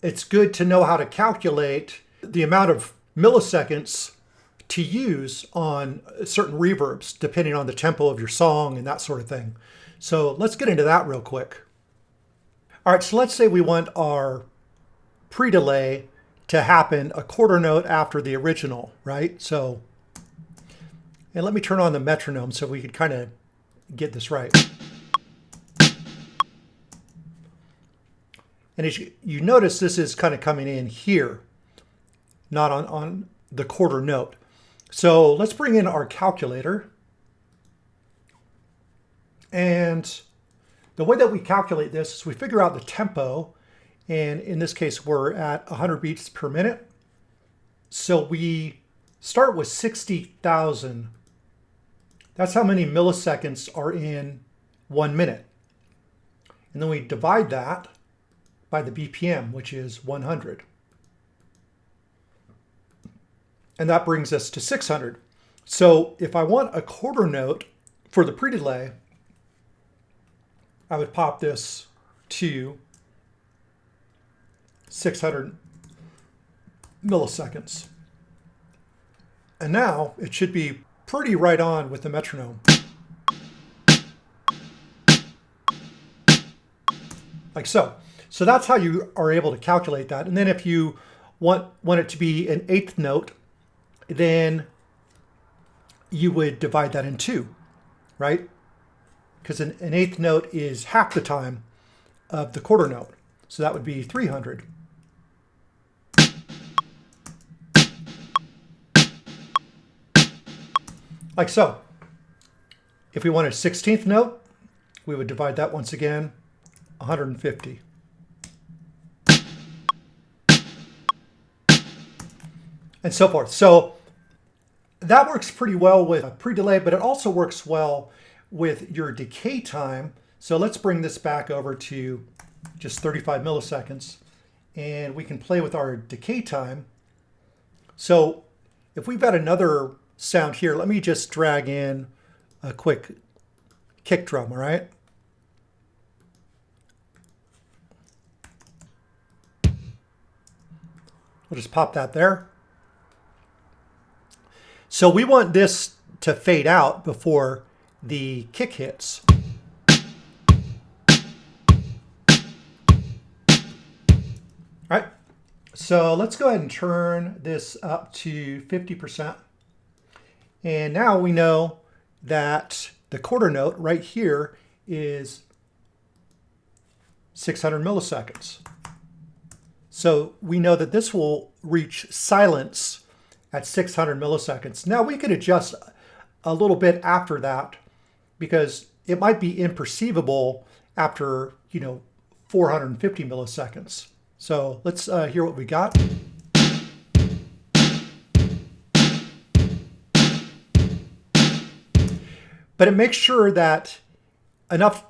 it's good to know how to calculate the amount of milliseconds to use on certain reverbs, depending on the tempo of your song and that sort of thing. So let's get into that real quick. All right, so let's say we want our pre-delay to happen a quarter note after the original, right? So, and let me turn on the metronome so we could kind of get this right. And as you notice, this is kind of coming in here, not on the quarter note. So let's bring in our calculator. And the way that we calculate this is we figure out the tempo. And in this case, we're at 100 beats per minute. So we start with 60,000. That's how many milliseconds are in 1 minute. And then we divide that by the BPM, which is 100. And that brings us to 600. So if I want a quarter note for the pre-delay, I would pop this to 600 milliseconds. And now it should be pretty right on with the metronome. Like so. So that's how you are able to calculate that. And then if you want it to be an eighth note, then you would divide that in two, right? Because an eighth note is half the time of the quarter note. So that would be 300. Like so. If we want a 16th note, we would divide that once again, 150. And so forth. So that works pretty well with a pre-delay, but it also works well with your decay time. So let's bring this back over to just 35 milliseconds, and we can play with our decay time. So if we've got another sound here, let me just drag in a quick kick drum, all right? We'll just pop that there. So we want this to fade out before the kick hits. All right, so let's go ahead and turn this up to 50%. And now we know that the quarter note right here is 600 milliseconds. So we know that this will reach silence at 600 milliseconds. Now we could adjust a little bit after that because it might be imperceivable after, 450 milliseconds. So let's hear what we got. But it makes sure that enough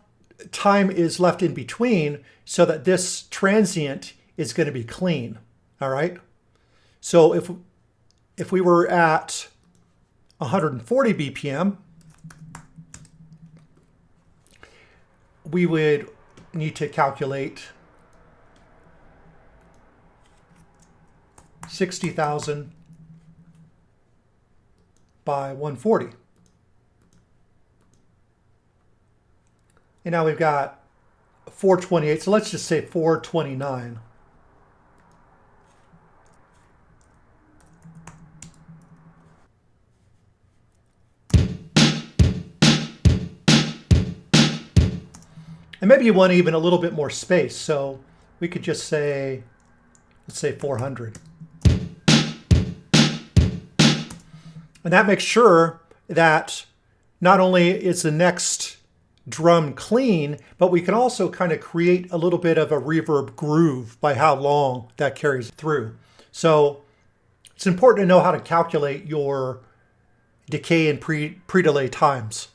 time is left in between so that this transient is going to be clean. All right. So if we were at 140 BPM, we would need to calculate 60,000 by 140. And now we've got 428, so let's just say 429. And maybe you want even a little bit more space, so we could just say, let's say 400. And that makes sure that not only is the next drum clean, but we can also kind of create a little bit of a reverb groove by how long that carries through. So it's important to know how to calculate your decay and pre-delay times.